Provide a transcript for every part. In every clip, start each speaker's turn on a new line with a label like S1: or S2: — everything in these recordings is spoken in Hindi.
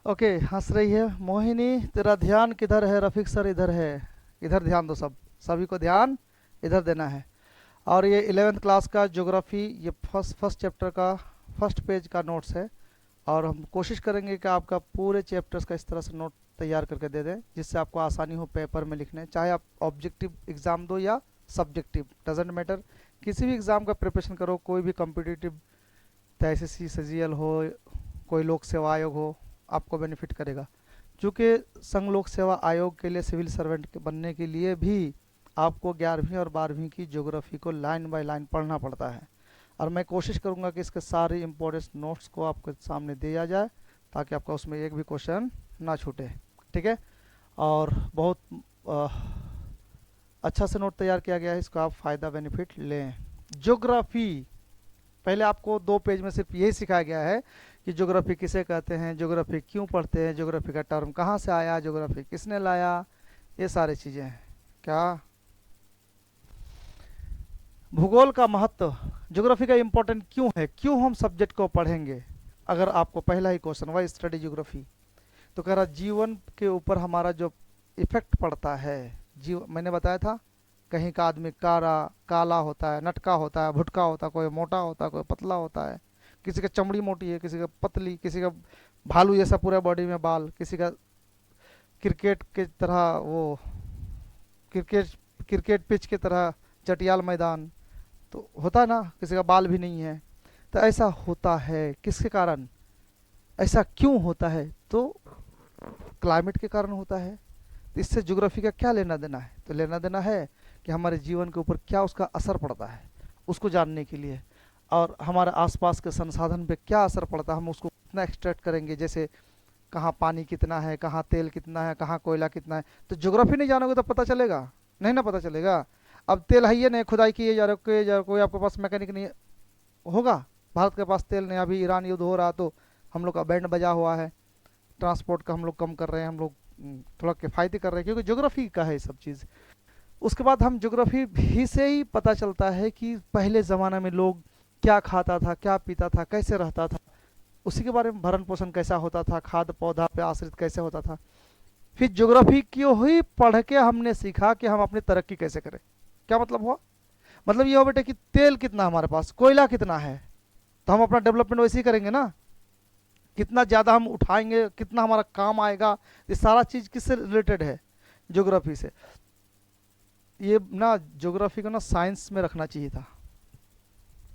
S1: ओके, हंस रही है मोहिनी। तेरा ध्यान किधर है? रफीक सर इधर है। इधर ध्यान दो, सब सभी को ध्यान इधर देना है। और ये 11th क्लास का ज्योग्राफी, ये फर्स्ट फर्स्ट चैप्टर का फर्स्ट पेज का नोट्स है। और हम कोशिश करेंगे कि आपका पूरे चैप्टर्स का इस तरह से नोट तैयार करके दे दें जिससे आपको आसानी हो पेपर में लिखने, चाहे आप ऑब्जेक्टिव एग्ज़ाम दो या सब्जेक्टिव, डजेंट मैटर। किसी भी एग्ज़ाम का प्रिपरेशन करो, कोई भी कॉम्पिटिटिव, एसएससी सीजीएल हो, कोई लोक सेवा आयोग हो, आपको बेनिफिट करेगा। क्योंकि संघ लोक सेवा आयोग के लिए, सिविल सर्वेंट के बनने के लिए भी आपको 11वीं और 12वीं की ज्योग्राफी को लाइन बाय लाइन पढ़ना पड़ता है। और मैं कोशिश करूंगा कि इसके सारे इंपॉर्टेंट नोट्स को आपके सामने दिया जाए ताकि आपका उसमें एक भी क्वेश्चन ना छूटे। ठीक है। और बहुत अ, अच्छा से नोट तैयार किया गया है, इसका आप फ़ायदा बेनिफिट लें। ज्योग्राफी, पहले आपको 2 पेज में सिर्फ यही सिखाया गया है कि ज्योग्राफी किसे कहते हैं, ज्योग्राफी क्यों पढ़ते हैं, ज्योग्राफी का टर्म कहाँ से आया, ज्योग्राफी किसने लाया, ये सारी चीज़ें हैं। क्या भूगोल का महत्व, ज्योग्राफी का इम्पोर्टेंट क्यों है, क्यों हम सब्जेक्ट को पढ़ेंगे? अगर आपको पहला ही क्वेश्चन, वाई स्टडी ज्योग्राफी, तो कह रहा जीवन के ऊपर हमारा जो इफेक्ट पड़ता है। जीव मैंने बताया था, कहीं का आदमी काला होता है, नटका होता है, भुटका होता है, कोई मोटा होता है, कोई पतला होता है, किसी का चमड़ी मोटी है, किसी का पतली, किसी का भालू जैसा पूरा बॉडी में बाल, किसी का क्रिकेट की तरह वो क्रिकेट क्रिकेट पिच की तरह चटियाल मैदान, तो होता है ना, किसी का बाल भी नहीं है। तो ऐसा होता है किसके कारण, ऐसा क्यों होता है? तो क्लाइमेट के कारण होता है। तो इससे ज्योग्राफी का क्या लेना देना है? तो लेना देना है कि हमारे जीवन के ऊपर क्या उसका असर पड़ता है, उसको जानने के लिए। और हमारे आसपास के संसाधन पे क्या असर पड़ता है, हम उसको कितना एक्सट्रैक्ट करेंगे। जैसे कहाँ पानी कितना है, कहाँ तेल कितना है, कहाँ कोयला कितना है। तो ज्योग्राफी नहीं जानोगे तो पता चलेगा नहीं ना, पता चलेगा। अब तेल है ही नहीं, खुदाई किए जा रहे, किए जा रहे, कोई आपके पास मैकेनिक नहीं होगा। भारत के पास तेल नहीं, अभी ईरान युद्ध हो रहा तो हम लोग का बैंड बजा हुआ है, ट्रांसपोर्ट का हम लोग कम कर रहे हैं, हम लोग थोड़ा किफ़ायती कर रहे हैं क्योंकि ज्योग्राफी का है ये सब चीज़। उसके बाद हम ज्योग्राफी भी से ही पता चलता है कि पहले ज़माने में लोग क्या खाता था, क्या पीता था, कैसे रहता था, उसी के बारे में भरण पोषण कैसा होता था, खाद्य पौधा पे आश्रित कैसे होता था। फिर ज्योग्राफी क्यों ही पढ़ के हमने सीखा कि हम अपनी तरक्की कैसे करें। क्या मतलब हुआ? मतलब ये हो बेटे कि तेल कितना हमारे पास, कोयला कितना है, तो हम अपना डेवलपमेंट वैसे ही करेंगे ना। कितना ज़्यादा हम उठाएंगे, कितना हमारा काम आएगा, ये सारा चीज़ किससे रिलेटेड है? ज्योग्राफी से। ये ना ज्योग्राफी को ना साइंस में रखना चाहिए था।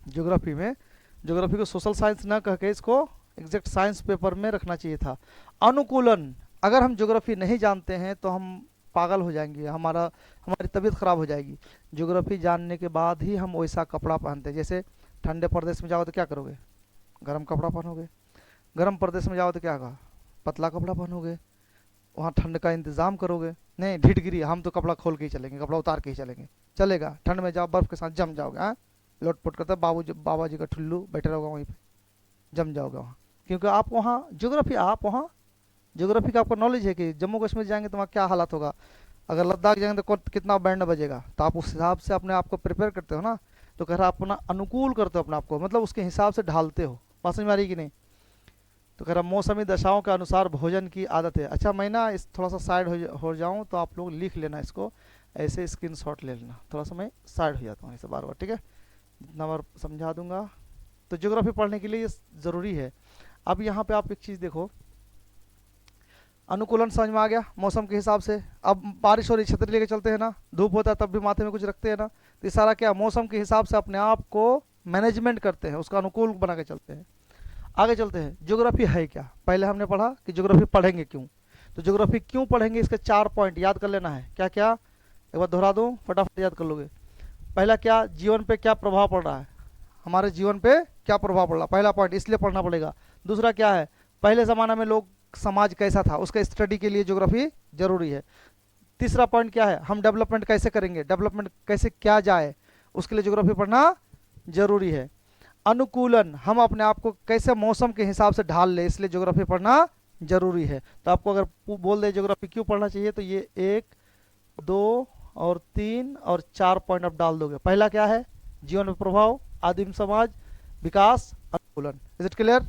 S1: ज्योग्राफी में, ज्योग्राफी को सोशल साइंस ना कह के इसको एग्जैक्ट साइंस पेपर में रखना चाहिए था। अनुकूलन, अगर हम ज्योग्राफी नहीं जानते हैं तो हम पागल हो जाएंगे, हमारी तबीयत खराब हो जाएगी। ज्योग्राफी जानने के बाद ही हम वैसा कपड़ा पहनते हैं। जैसे ठंडे प्रदेश में जाओ तो क्या करोगे? गर्म कपड़ा पहनोगे। गर्म प्रदेश में जाओ तो क्या होगा? पतला कपड़ा पहनोगे। वहाँ ठंड का इंतजाम करोगे। नहीं ढिठगिरी, हम तो कपड़ा खोल के ही चलेंगे, कपड़ा उतार के ही चलेंगे, चलेगा? ठंड में जाओ बर्फ के साथ जम जाओगे। हाँ, लोटपोट करता बाबा जी का ठुल्लू बैठे रहोगा वहीं पे, जम जाओगे वहाँ। क्योंकि आप वहाँ ज्योग्राफी, आप वहाँ ज्योग्राफी का आपको नॉलेज है कि जम्मू कश्मीर जाएंगे तो वहाँ क्या हालात होगा, अगर लद्दाख जाएंगे तो कितना बैंड बजेगा, तो आप उस हिसाब से अपने आप को प्रिपेयर करते हो ना। तो कह रहा अपना अनुकूल करते हो अपने आप को, मतलब उसके हिसाब से ढालते हो। बात समझ में आ रही कि नहीं? तो कह रहा मौसमी दशाओं के अनुसार भोजन की आदत है। अच्छा, मैं ना इस थोड़ा सा साइड हो जाऊँ तो आप लोग लिख लेना इसको, ऐसे स्क्रीनशॉट ले लेना। थोड़ा सा मैं साइड हो जाता हूँ ऐसे बार बार, ठीक है? जितना बार समझा दूंगा। तो ज्योग्राफी पढ़ने के लिए ये ज़रूरी है। अब यहाँ पे आप एक चीज़ देखो, अनुकूलन समझ में आ गया मौसम के हिसाब से। अब बारिश हो रही, छतरी लेके चलते हैं ना, धूप होता है तब भी माथे में कुछ रखते हैं ना। तो ये सारा क्या, मौसम के हिसाब से अपने आप को मैनेजमेंट करते हैं, उसका अनुकूल बना के चलते हैं। आगे चलते हैं, ज्योग्राफी है क्या। पहले हमने पढ़ा कि ज्योग्राफी पढ़ेंगे क्यों। तो ज्योग्राफी क्यों पढ़ेंगे, इसके 4 पॉइंट याद कर लेना है। क्या क्या? एक बार दोहरा दूं, फटाफट याद कर लोगे। पहला क्या, जीवन पे क्या प्रभाव पड़ रहा है, हमारे जीवन पे क्या प्रभाव पड़ रहा है, पहला पॉइंट, इसलिए पढ़ना पड़ेगा। दूसरा क्या है, पहले ज़माना में लोग समाज कैसा था, उसका स्टडी के लिए ज्योग्राफी जरूरी है। तीसरा पॉइंट क्या है, हम डेवलपमेंट कैसे करेंगे, डेवलपमेंट कैसे किया जाए, उसके लिए ज्योग्राफी पढ़ना जरूरी है। अनुकूलन, हम अपने आप को कैसे मौसम के हिसाब से ढाल ले, इसलिए ज्योग्राफी पढ़ना जरूरी है। तो आपको अगर बोल दे ज्योग्राफी क्यों पढ़ना चाहिए, तो ये 1, 2 और 3 और 4 पॉइंट आप डाल दोगे। पहला क्या है, जीवन में प्रभाव, आदिम समाज, विकास, अनुकूलन। Is it clear?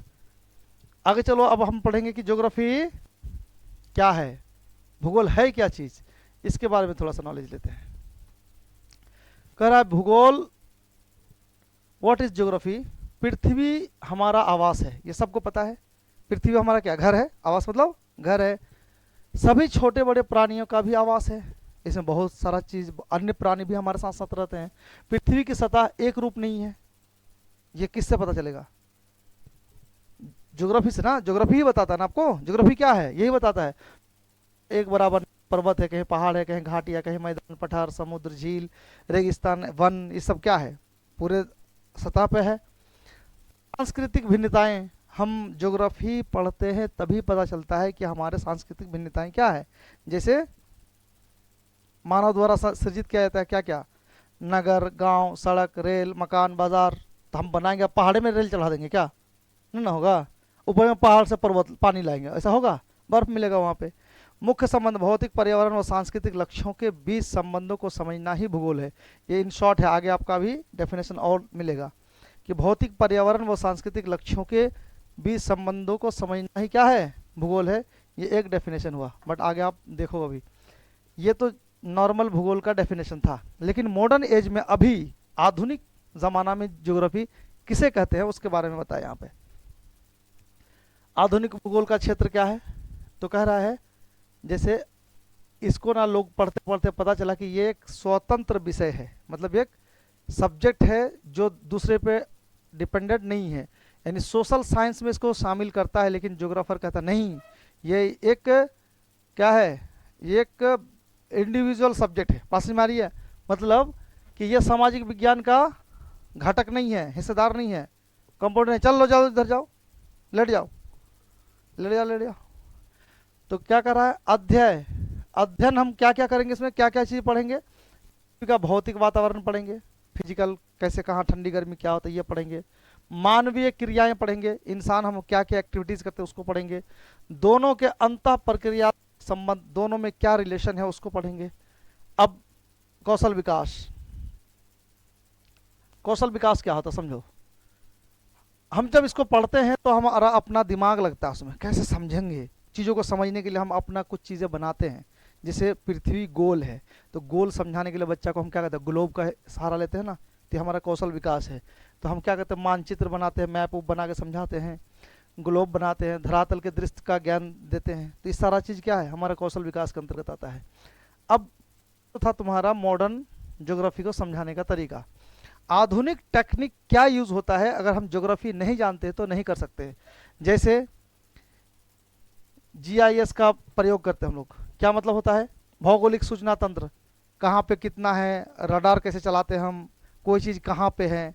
S1: आगे चलो, अब हम पढ़ेंगे कि ज्योग्राफी क्या है, भूगोल है क्या चीज, इसके बारे में थोड़ा सा नॉलेज लेते हैं। कह रहा है भूगोल, व्हाट इज ज्योग्राफी। पृथ्वी हमारा आवास है, ये सबको पता है। पृथ्वी हमारा क्या घर है, आवास मतलब घर है। सभी छोटे बड़े प्राणियों का भी आवास है, इसमें बहुत सारा चीज, अन्य प्राणी भी हमारे साथ साथ रहते हैं। पृथ्वी की सतह एक रूप नहीं है, ये किससे पता चलेगा? ज्योग्राफी से ना, ज्योग्राफी ही बताता है ना आपको, ज्योग्राफी क्या है यही बताता है। एक बराबर पर्वत है, कहीं पहाड़ है, कहीं घाटियां, कहीं मैदान, पठार, समुद्र, झील, रेगिस्तान, वन, ये सब क्या है, पूरे सतह पे है। सांस्कृतिक भिन्नताएं, हम ज्योग्राफी पढ़ते हैं तभी पता चलता है कि हमारे सांस्कृतिक भिन्नताएं क्या है। जैसे मानव द्वारा सृजित किया जाता है क्या क्या, नगर, गांव, सड़क, रेल, मकान, बाजार। तो हम बनाएंगे, अब पहाड़े में रेल चढ़ा देंगे क्या? नहीं ना होगा। ऊपर में पहाड़ से पर्वत पानी लाएंगे, ऐसा होगा? बर्फ मिलेगा वहाँ पे। मुख्य संबंध, भौतिक, पर्यावरण और सांस्कृतिक लक्ष्यों के बीच संबंधों को समझना ही भूगोल है। ये इन शॉर्ट है, आगे आपका भी डेफिनेशन और मिलेगा कि भौतिक, पर्यावरण व सांस्कृतिक लक्ष्यों के बीच संबंधों को समझना ही क्या है, भूगोल है। ये एक डेफिनेशन हुआ, बट आगे आप देखो अभी, ये तो नॉर्मल भूगोल का डेफिनेशन था। लेकिन मॉडर्न एज में, अभी आधुनिक जमाना में ज्योग्राफी किसे कहते हैं उसके बारे में बताया यहाँ पे। आधुनिक भूगोल का क्षेत्र क्या है, तो कह रहा है जैसे इसको ना लोग पढ़ते पढ़ते पता चला कि ये एक स्वतंत्र विषय है, मतलब एक सब्जेक्ट है जो दूसरे पे डिपेंडेंट नहीं है। यानी सोशल साइंस में इसको शामिल करता है, लेकिन ज्योग्राफर कहता नहीं, ये एक क्या है, ये एक इंडिविजुअल सब्जेक्ट है। पास में आ रही है, मतलब कि ये सामाजिक विज्ञान का घटक नहीं है, हिस्सेदार नहीं है, कंपाउंड नहीं। चल लो, जाओ इधर जाओ, लेट जाओ, लेट जाओ, लेट जाओ। तो क्या कर रहा है, अध्यय, अध्ययन हम क्या क्या करेंगे इसमें, क्या क्या चीज़ पढ़ेंगे। का भौतिक वातावरण पढ़ेंगे, फिजिकल, कैसे कहाँ ठंडी गर्मी क्या होता है ये पढ़ेंगे। मानवीय क्रियाएं पढ़ेंगे, इंसान हम क्या क्या एक्टिविटीज करते हैं उसको पढ़ेंगे। दोनों के अंतः प्रक्रिया संबंध, दोनों में क्या रिलेशन है उसको पढ़ेंगे। अब कौशल विकास, कौशल विकास क्या होता है समझो। हम जब इसको पढ़ते हैं तो हमारा अपना दिमाग लगता है उसमें, कैसे समझेंगे चीज़ों को। समझने के लिए हम अपना कुछ चीज़ें बनाते हैं। जैसे पृथ्वी गोल है, तो गोल समझाने के लिए बच्चा को हम क्या कहते हैं, ग्लोब का सहारा लेते हैं ना, तो हमारा कौशल विकास है। तो हम क्या कहते हैं, मानचित्र बनाते हैं, मैप उप बना के समझाते हैं, ग्लोब बनाते हैं, धरातल के दृश्य का ज्ञान देते हैं। तो इस सारा चीज़ क्या है, हमारा कौशल विकास के अंतर्गत आता है। अब तो था तुम्हारा मॉडर्न ज्योग्राफी को समझाने का तरीका। आधुनिक टेक्निक क्या यूज होता है, अगर हम ज्योग्राफी नहीं जानते तो नहीं कर सकते। जैसे जीआईएस का प्रयोग करते हैं हम लोग, क्या मतलब होता है, भौगोलिक सूचना तंत्र, कहाँ पे कितना है, रडार कैसे चलाते हैं हम, कोई चीज़ कहाँ पे है,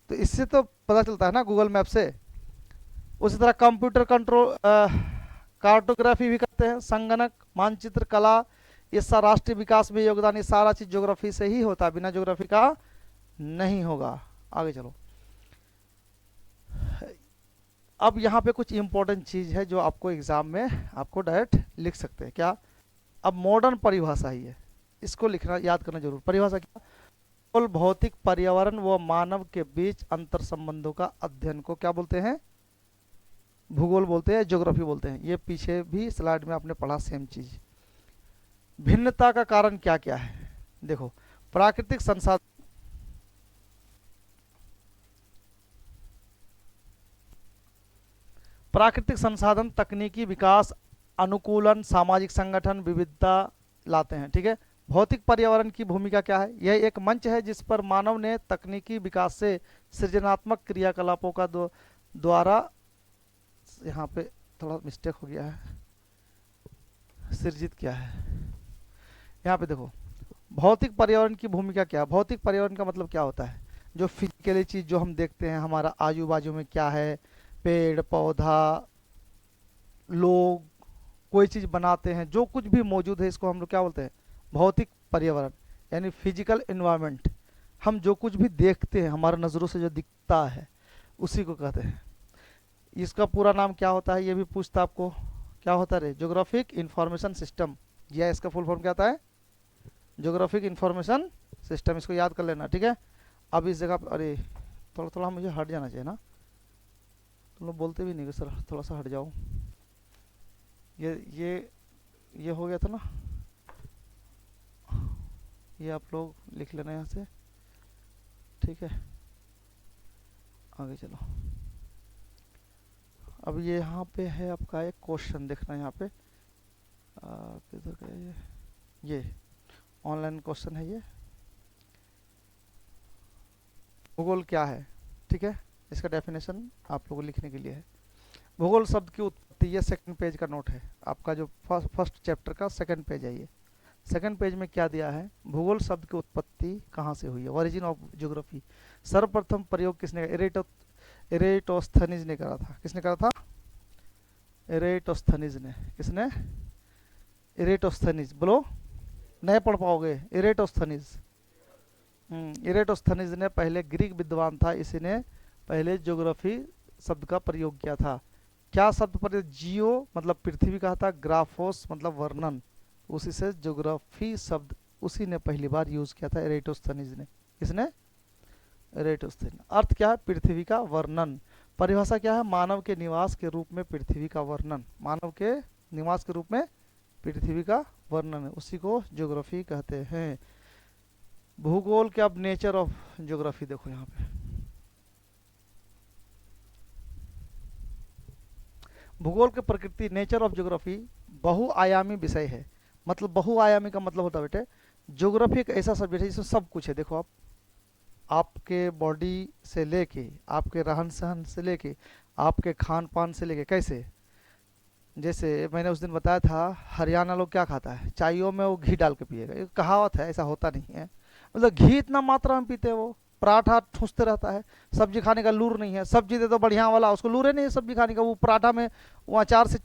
S1: तो इससे तो पता चलता है ना गूगल मैप से। उसी तरह कंप्यूटर कंट्रोल, कार्टोग्राफी भी करते हैं, संगणक, मानचित्र, कला, ये सारा राष्ट्रीय विकास में योगदान, ये सारा चीज़ ज्योग्राफी से ही होता है, बिना ज्योग्राफी का नहीं होगा। आगे चलो, अब यहाँ पे कुछ इंपॉर्टेंट चीज़ है जो आपको एग्जाम में आपको डायरेक्ट लिख सकते हैं क्या। अब मॉडर्न परिभाषा ही है, इसको लिखना याद करना जरूर। परिभाषा क्या, केवल भौतिक, पर्यावरण व मानव के बीच अंतर संबंधों का अध्ययन को क्या बोलते हैं, भूगोल बोलते हैं, ज्योग्राफी बोलते हैं। ये पीछे भी स्लाइड में आपने पढ़ा सेम चीज। भिन्नता का कारण क्या क्या है, देखो, प्राकृतिक संसाधन, प्राकृतिक संसाधन, तकनीकी विकास, अनुकूलन, सामाजिक संगठन, विविधता लाते हैं, ठीक है। भौतिक पर्यावरण की भूमिका क्या है, यह एक मंच है जिस पर मानव ने तकनीकी विकास से सृजनात्मक क्रियाकलापों का द्वारा, यहाँ पे थोड़ा मिस्टेक हो गया है, सृजित किया है। यहाँ पे देखो, भौतिक पर्यावरण की भूमिका क्या है। भौतिक पर्यावरण का मतलब क्या होता है, जो फिजिकली चीज जो हम देखते हैं, हमारा आजू बाजू में क्या है, पेड़ पौधा, लोग, कोई चीज बनाते हैं, जो कुछ भी मौजूद है, इसको हम लोग क्या बोलते हैं, भौतिक पर्यावरण, यानी फिजिकल एनवायरनमेंट। हम जो कुछ भी देखते हैं, हमारे नज़रों से जो दिखता है, उसी को कहते हैं। इसका पूरा नाम क्या होता है, ये भी पूछता आपको, क्या होता है, ज्योग्राफिक इंफॉर्मेशन सिस्टम। या इसका फुल फॉर्म क्या आता है, ज्योग्राफिक इंफॉर्मेशन सिस्टम। इसको याद कर लेना, ठीक है। अब इस जगह, अरे थोड़ा थोड़ा मुझे हट जाना चाहिए ना, तुम लोग बोलते भी नहीं कि सर थोड़ा सा हट जाओ। ये ये ये हो गया था ना, ये आप लोग लिख लेना यहाँ से, ठीक है। आगे चलो। अब ये यहाँ पे है आपका एक क्वेश्चन, देखना यहाँ पे किधर गया ये ऑनलाइन क्वेश्चन है ये। भूगोल क्या है, ठीक है, इसका डेफिनेशन आप लोगों को लिखने के लिए है। भूगोल शब्द की उत्पत्ति, ये सेकंड पेज का नोट है आपका, जो फर्स्ट चैप्टर का सेकंड पेज है ये। सेकंड पेज में क्या दिया है, भूगोल शब्द की उत्पत्ति कहाँ से हुई है, ओरिजिन ऑफ ज्योग्राफी। सर्वप्रथम प्रयोग किसने, एरेटोस्थनीज ने करा था। किसने करा था, एरेटोस्थनीज ने। किसने, एरेटोस्थनीज, बोलो नहीं पढ़ पाओगे, एरेटोस्थनीज। इरेटोस्थनीज ने पहले ग्रीक विद्वान था, इसी ने पहले ज्योग्राफी शब्द का प्रयोग किया था। क्या शब्द पर, जियो मतलब पृथ्वी कहा था, ग्राफोस मतलब वर्णन, उसी से ज्योग्राफी शब्द उसी ने पहली बार यूज किया था, एरेटोस्थनीज ने। किसने, एरेटोस्थनीज। अर्थ क्या है, पृथ्वी का वर्णन। परिभाषा क्या है, मानव के निवास के रूप में पृथ्वी का वर्णन, मानव के निवास के रूप में पृथ्वी का वर्णन है, उसी को ज्योग्राफी कहते हैं। भूगोल के अब नेचर ऑफ ज्योग्राफी देखो यहाँ पे। भूगोल के प्रकृति, नेचर ऑफ ज्योग्राफी बहुआयामी विषय है। मतलब बहुआयामी का मतलब होता है बेटे, ज्योग्राफी एक ऐसा सब्जेक्ट है जिसमें सब कुछ है। देखो आप, आपके बॉडी से लेके, आपके रहन सहन से लेके, आपके खान पान से लेके, कैसे, जैसे मैंने उस दिन बताया था, हरियाणा लोग क्या खाता है, चायों में वो घी डाल के पिएगा, ये कहावत है, ऐसा होता नहीं है। मतलब घी इतना मात्रा में पीते हैं वो, पराठा ठूसते रहता है, सब्जी खाने का लूर नहीं है, सब्जी दे तो बढ़िया वाला, उसको लूर है नहीं है सब्जी खाने का, वो पराठा में वो अचार से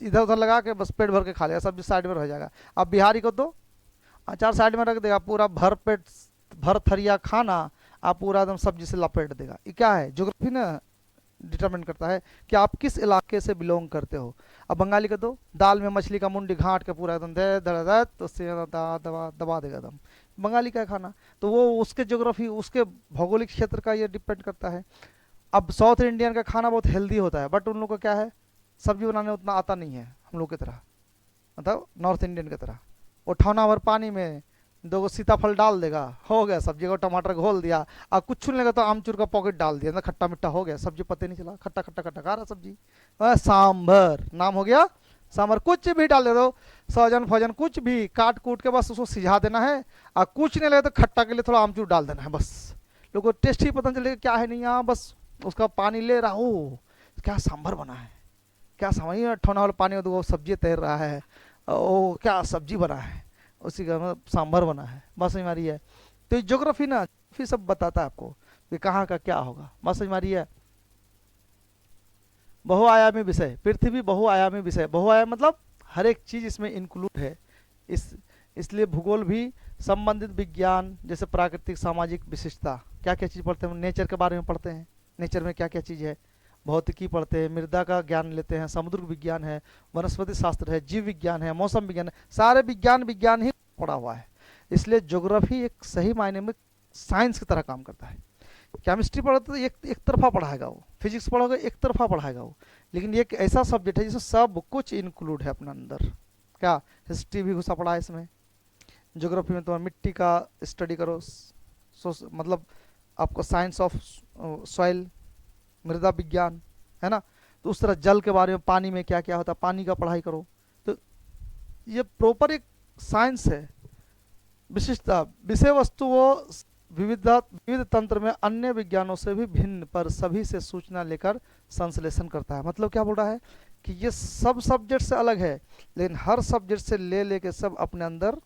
S1: इधर उधर लगा के बस पेट भर के खा लेगा, सब्जी साइड में रह जाएगा। अब बिहारी को तो अचार साइड में रख देगा, पूरा भर पेट भर थरिया खाना, आप पूरा एकदम सब्जी से लपेट देगा। ये क्या है, ज्योग्राफी ना डिटरमिन करता है कि आप किस इलाके से बिलोंग करते हो। अब बंगाली का तो दाल में मछली का मुंडी घाट के पूरा एकदम दे दे तो उससे दबा दबा देगा एकदम, बंगाली का खाना। तो वो उसके ज्योग्राफी, उसके भौगोलिक क्षेत्र का ये डिपेंड करता है। अब साउथ इंडियन का खाना बहुत हेल्दी होता है, बट उन लोगों का क्या है, सब्जी बनाने उतना आता नहीं है हम लोग की तरह, मतलब नॉर्थ इंडियन की तरह। वो ठौना भर पानी में 2 सीताफल डाल देगा, हो गया सब्जी को, टमाटर घोल दिया, और कुछ नहीं लगा तो आमचूर का पॉकेट डाल दिया, ना खट्टा मिट्टा हो गया, सब्जी पता नहीं चला, खट्टा खट्टा खट्टा खा रहा सब्जी। सांभर नाम हो गया, सांभर। कुछ भी डाल दे दो, सहजन फजन कुछ भी काट कूट के बस उसको सिझा देना है, और कुछ नहीं लगे तो खट्टा के लिए थोड़ा आमचूर डाल देना है, बस लोगों को टेस्ट ही पता चलेगा क्या है नहीं, यहाँ बस उसका पानी ले रहा, ओ क्या सांभर बना है, क्या समझ, ठंडा वाला पानी में तो वो सब्जी तैर रहा है, ओ क्या सब्जी बना है, उसी का मतलब सांभर बना है, बस समझ मारी है। तो ये ज्योग्राफी ना फिर सब बताता है आपको कि कहाँ का क्या होगा, बस समझ मारी है। बहुआयामी विषय, पृथ्वी बहुआयामी विषय, बहुआयामी मतलब हर एक चीज इसमें इंक्लूड है। इसलिए भूगोल भी संबंधित विज्ञान, जैसे प्राकृतिक सामाजिक विशिष्टता, क्या क्या चीज़ पढ़ते हैं, नेचर के बारे में पढ़ते हैं, नेचर में क्या क्या चीज़ है, भौतिकी पढ़ते हैं, मृदा का ज्ञान लेते हैं, समुद्र विज्ञान है, वनस्पति शास्त्र है, जीव विज्ञान है, मौसम विज्ञान है, सारे विज्ञान विज्ञान ही पढ़ा हुआ है। इसलिए ज्योग्राफी एक सही मायने में साइंस की तरह काम करता है। केमिस्ट्री पढ़ोगे तो एक तरफा पढ़ाएगा वो, फिजिक्स पढ़ोगे एक तरफा पढ़ाएगा वो, लेकिन ये एक ऐसा सब्जेक्ट है जिसमें सब कुछ इंक्लूड है अपने अंदर। क्या, हिस्ट्री भी घुसा पड़ा है इसमें। ज्योग्राफी में तुम्हारा मिट्टी का स्टडी करो, मतलब आपको साइंस ऑफ सॉइल, मृदा विज्ञान है ना, तो उस तरह जल के बारे में, पानी में क्या क्या होता है, पानी का पढ़ाई करो। तो ये प्रॉपर एक साइंस है। विशिष्टता, विषय वस्तु वो विविध तंत्र में अन्य विज्ञानों से भी भिन्न पर सभी से सूचना लेकर संश्लेषण करता है। मतलब क्या बोल रहा है कि ये सब सब्जेक्ट से अलग है, लेकिन हर सब्जेक्ट से ले लेके सब अपने अंदर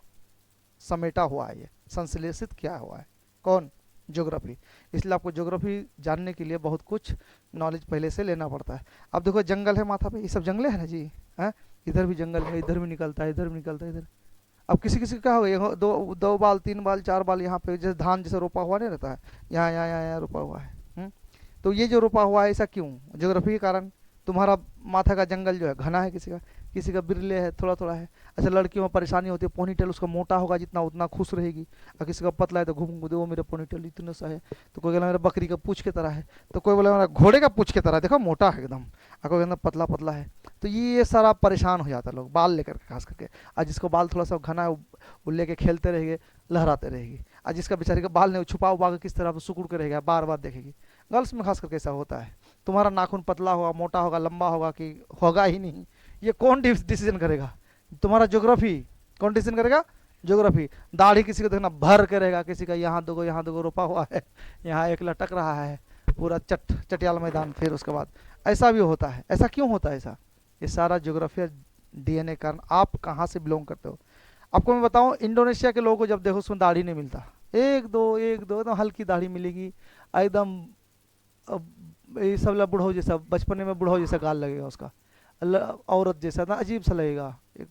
S1: समेटा हुआ है, ये संश्लेषित किया हुआ है। कौन, ज्योग्राफी। इसलिए आपको ज्योग्राफी जानने के लिए बहुत कुछ नॉलेज पहले से लेना पड़ता है। अब देखो जंगल है माथा पे, ये सब जंगले हैं ना जी, हैं, इधर भी जंगल है, इधर भी निकलता है, इधर भी निकलता है, इधर। अब किसी किसी का क्या हो गया, दो बाल 3 बाल 4 बाल यहाँ पे, जैसे धान जैसे रोपा हुआ नहीं रहता है, यहाँ यहाँ यहाँ यहाँ रोपा हुआ है। तो ये जो रोपा हुआ है ऐसा क्यों, ज्योग्राफी के कारण। तुम्हारा माथा का जंगल जो है घना है, किसी का बिरले है, थोड़ा थोड़ा है। अच्छा, लड़कियों में परेशानी होती है, पोनीटेल उसका मोटा होगा जितना उतना खुश रहेगी, और किसी का पतला है तो घूम घूम वो मेरा पोनीटेल इतना सा है, तो कोई बोला मेरा बकरी का पूछ की तरह है, तो कोई बोला मेरा घोड़े का पूछ की तरह है, देखो मोटा है एकदम, और कोई कहना पतला पतला है। तो ये सारा परेशान हो जाता है लोग बाल लेकर के खास करके। और जिसको बाल थोड़ा सा घना है वो लेके खेलते रहेंगे, लहराते रहेगी। और जिसका बेचारे का बाल नहीं, वो छुपा हुआ के किस तरह से सुकुड़ के रहेगा, बार बार देखेगी। गर्ल्स में खास करके ऐसा होता है। तुम्हारा नाखून पतला होगा, मोटा होगा, लंबा होगा कि होगा ही नहीं, ये कौन डिसीजन करेगा? तुम्हारा ज्योग्राफी। कौन डिसीजन करेगा? ज्योग्राफी। दाढ़ी किसी को देखना भर के रहेगा, किसी का यहाँ दो रोपा हुआ है, यहाँ एक लटक रहा है, पूरा चटियाल मैदान। फिर उसके बाद ऐसा भी होता है। ऐसा क्यों होता है ऐसा? ये सारा ज्योग्राफी, डीएनए कारण। आप कहाँ से बिलोंग करते हो? आपको मैं बताऊं, इंडोनेशिया के लोगों को जब देखो उसमें दाढ़ी नहीं मिलता, एक दो एकदम हल्की दाढ़ी मिलेगी, एकदम ये सब बुढ़ो जैसा, बचपने में बुढ़ो जैसा गाल लगेगा उसका, औरत जैसा ना, अजीब सा लगेगा। एक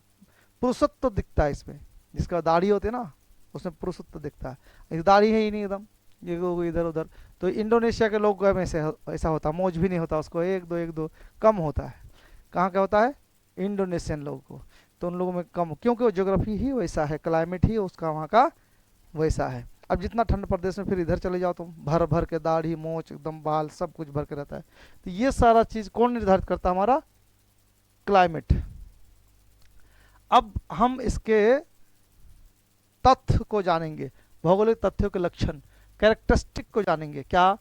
S1: पुरुषत्व तो दिखता है इसमें, जिसका दाढ़ी होती है ना उसमें पुरुषत्व तो दिखता है। एक दाढ़ी है ही नहीं एकदम, ये वो इधर उधर। तो इंडोनेशिया के लोग में से ऐसा होता है, मौज भी नहीं होता उसको, एक दो कम होता है। कहाँ क्या होता है? इंडोनेशियन लोगों को। तो उन लोगों में कम, क्योंकि वो ज्योग्राफी ही वैसा है, क्लाइमेट ही उसका वहाँ का वैसा है। अब जितना ठंड प्रदेश में, फिर इधर चले जाओ तुम, भर भर के दाढ़ी मोच एकदम, बाल सब कुछ भर के रहता है। तो ये सारा चीज कौन निर्धारित करता है? हमारा क्लाइमेट। अब हम इसके तथ्य को जानेंगे, भौगोलिक तथ्यों के लक्षण, कैरेक्टरिस्टिक को जानेंगे। क्या?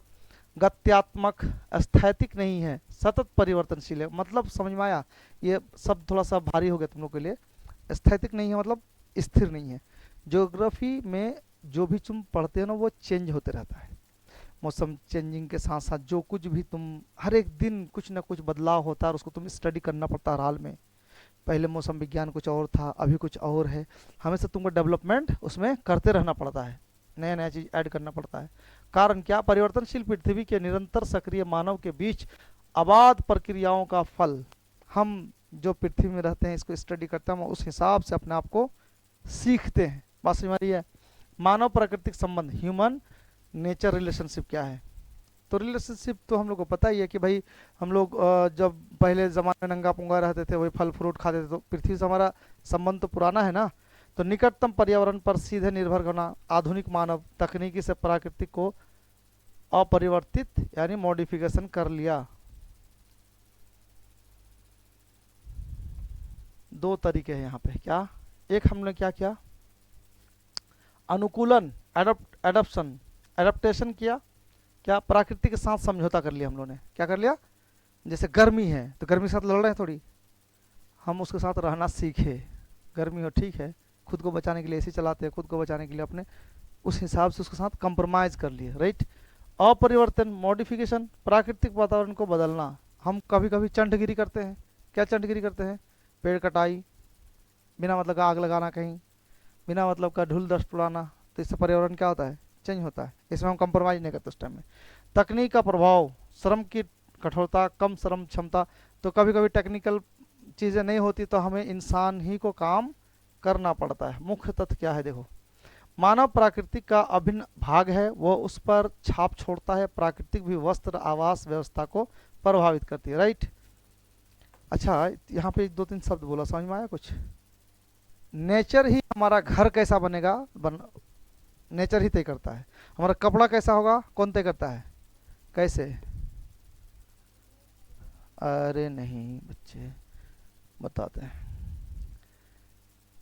S1: गत्यात्मक, स्थैतिक नहीं है, सतत परिवर्तनशील है। मतलब समझ में आया? ये सब थोड़ा सा भारी हो गया तुम लोग के लिए। स्थैतिक नहीं है मतलब स्थिर नहीं है। ज्योग्राफी में जो भी तुम पढ़ते हो ना वो चेंज होते रहता है। मौसम चेंजिंग के साथ साथ जो कुछ भी तुम, हर एक दिन कुछ ना कुछ बदलाव होता है और उसको तुम स्टडी करना पड़ता है हाल में। पहले मौसम विज्ञान कुछ और था, अभी कुछ और है। हमेशा तुमको डेवलपमेंट उसमें करते रहना पड़ता है, नया नया चीज ऐड करना पड़ता है। कारण क्या? परिवर्तनशील पृथ्वी के निरंतर सक्रिय मानव के बीच अबाध प्रक्रियाओं का फल। हम जो पृथ्वी में रहते हैं इसको स्टडी करते हैं, हम उस हिसाब से अपने आप को सीखते हैं। बात समझ में आ रही है? मानव प्राकृतिक संबंध, ह्यूमन नेचर रिलेशनशिप क्या है? तो रिलेशनशिप तो हम लोग को पता ही है कि भाई हम लोग जब पहले ज़माने में नंगा पुंगा रहते थे, वही फल फ्रूट खाते थे, तो पृथ्वी से हमारा संबंध तो पुराना है ना। तो निकटतम पर्यावरण पर सीधे निर्भर करना, आधुनिक मानव तकनीकी से प्राकृतिक को अपरिवर्तित यानी मॉडिफिकेशन कर लिया। दो तरीके हैं यहाँ पे। क्या? एक हमने क्या किया? अनुकूलन, एडप्शन, एडप्टेशन किया। क्या? प्रकृति के साथ समझौता कर लिया हम लोगों ने। क्या कर लिया? जैसे गर्मी है तो गर्मी के साथ लड़ रहे हैं थोड़ी, हम उसके साथ रहना सीखे। गर्मी हो ठीक है, खुद को बचाने के लिए एसी चलाते हैं, खुद को बचाने के लिए अपने उस हिसाब से उसके साथ कंप्रोमाइज कर लिए, राइट। अपरिवर्तन, मॉडिफिकेशन, प्राकृतिक वातावरण को बदलना। हम कभी कभी चंडगिरी करते हैं। क्या चंडगिरी करते हैं? पेड़ कटाई, बिना मतलब का आग लगाना कहीं, बिना मतलब का धूल डस्ट उड़ाना। तो इससे पर्यावरण क्या होता है? चेंज होता है। इसमें हम कंप्रोमाइज नहीं करते उस टाइम में। तकनीक का प्रभाव, श्रम की कठोरता, कम श्रम क्षमता। तो कभी कभी टेक्निकल चीज़ें नहीं होती तो हमें इंसान ही को काम करना पड़ता है। मुख्य तथ्य क्या है? देखो, मानव प्राकृतिक का अभिन्न भाग है, वो उस पर छाप छोड़ता है। प्राकृतिक भी वस्त्र आवास व्यवस्था को प्रभावित करती है, राइट। अच्छा, यहाँ पे दो तीन शब्द बोला, समझ में आया कुछ? नेचर ही हमारा घर कैसा बनेगा नेचर ही तय करता है। हमारा कपड़ा कैसा होगा कौन तय करता है? कैसे? अरे नहीं बच्चे, बताते हैं।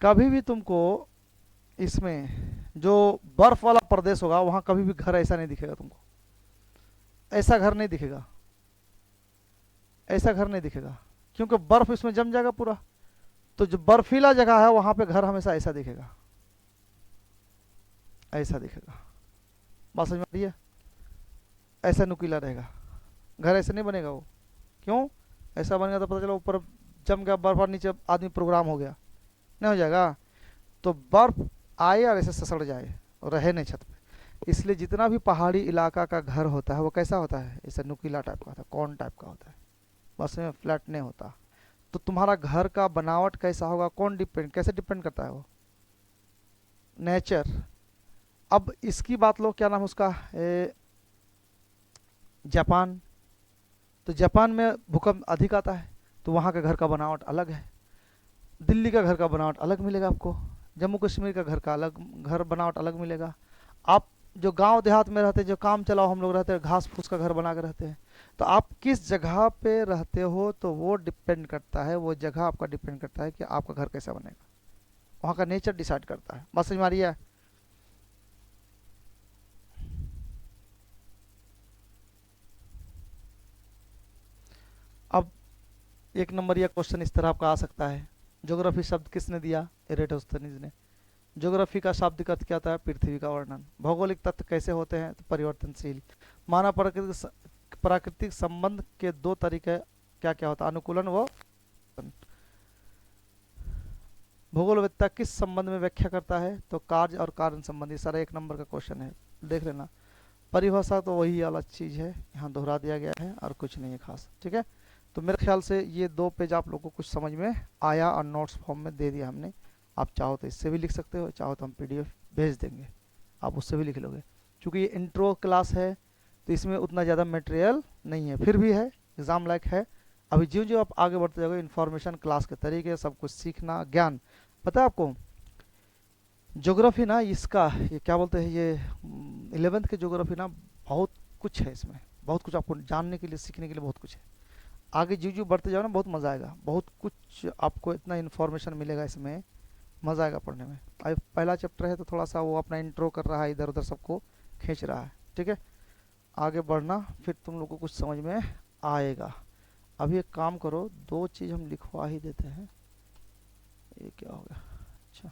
S1: कभी भी तुमको इसमें जो बर्फ वाला प्रदेश होगा वहां कभी भी घर ऐसा नहीं दिखेगा तुमको। ऐसा घर नहीं दिखेगा, ऐसा घर नहीं दिखेगा, क्योंकि बर्फ इसमें जम जाएगा पूरा। तो जो बर्फीला जगह है वहां पे घर हमेशा ऐसा दिखेगा, ऐसा दिखेगा। बात समझ में आ रही है? ऐसा नुकीला रहेगा घर, ऐसे नहीं बनेगा वो। क्यों? ऐसा बनेगा तो पता चला ऊपर जम गया बर्फ और नीचे आदमी प्रोग्राम हो गया, नहीं हो जाएगा। तो बर्फ आए और ऐसे ससड़ जाए और रहे नहीं छत पे। इसलिए जितना भी पहाड़ी इलाका का घर होता है वो कैसा होता है? ऐसा नुकीला टाइप का होता है, कौन टाइप का होता है, बस में फ्लैट नहीं होता। तो तुम्हारा घर का बनावट कैसा होगा, कौन डिपेंड, कैसे डिपेंड करता है? वो नेचर। अब इसकी बात लो, क्या नाम है उसका, जापान। तो तो जापान में भूकंप अधिक आता है, तो वहाँ का घर का बनावट अलग है। दिल्ली का घर का बनावट अलग मिलेगा आपको, जम्मू कश्मीर का घर का अलग घर बनावट अलग मिलेगा। आप जो गांव देहात में रहते हैं, जो काम चलाओ हम लोग रहते हैं, घास फूस का घर बना के रहते हैं, तो आप किस जगह पे रहते हो तो वो डिपेंड करता है, वो जगह आपका डिपेंड करता है कि आपका घर कैसा बनेगा। वहाँ का नेचर डिसाइड करता है। बात समझ में आ रही है? अब एक नंबर या क्वेश्चन इस तरह आपका आ सकता है, ज्योग्राफी शब्द किसने दिया? एरेटोस्थनीज ने। ज्योग्राफी का शाब्दिक अर्थ क्या होता है? पृथ्वी का वर्णन। भौगोलिक तत्व कैसे होते हैं? तो परिवर्तनशील। मानव प्राकृतिक संबंध के दो तरीके क्या क्या होता है? अनुकूलन व भूगोलवेत्ता किस संबंध में व्याख्या करता है? तो कार्य और कारण संबंधी। सारा एक नंबर का क्वेश्चन है, देख लेना। परिभाषा तो वही अलग चीज है, यहाँ दोहरा दिया गया है और कुछ नहीं है खास। ठीक है, तो मेरे ख्याल से ये 2 पेज आप लोगों को कुछ समझ में आया और नोट्स फॉर्म में दे दिया हमने। आप चाहो तो इससे भी लिख सकते हो, चाहो तो हम पीडीएफ भेज देंगे, आप उससे भी लिख लोगे। क्योंकि ये इंट्रो क्लास है तो इसमें उतना ज़्यादा मटेरियल नहीं है, फिर भी है, एग्ज़ाम लायक है। अभी ज्यों ज्यों आप आगे बढ़ते जाओगे, इन्फॉर्मेशन क्लास के तरीके सब कुछ सीखना, ज्ञान। पता है आपको ज्योग्राफी ना, इसका ये क्या बोलते हैं, ये 11th के ज्योग्राफी ना बहुत कुछ है इसमें, बहुत कुछ आपको जानने के लिए सीखने के लिए बहुत कुछ है। आगे ज्यों ज्यों बढ़ते जाओ ना बहुत मज़ा आएगा, बहुत कुछ आपको इतना इन्फॉर्मेशन मिलेगा इसमें, मज़ा आएगा पढ़ने में। अब पहला चैप्टर है तो थोड़ा सा वो अपना इंट्रो कर रहा है, इधर उधर सबको खींच रहा है। ठीक है, आगे बढ़ना, फिर तुम लोग को कुछ समझ में आएगा। अभी एक काम करो, 2 चीज़ हम लिखवा ही देते हैं। ये क्या हो गया? अच्छा,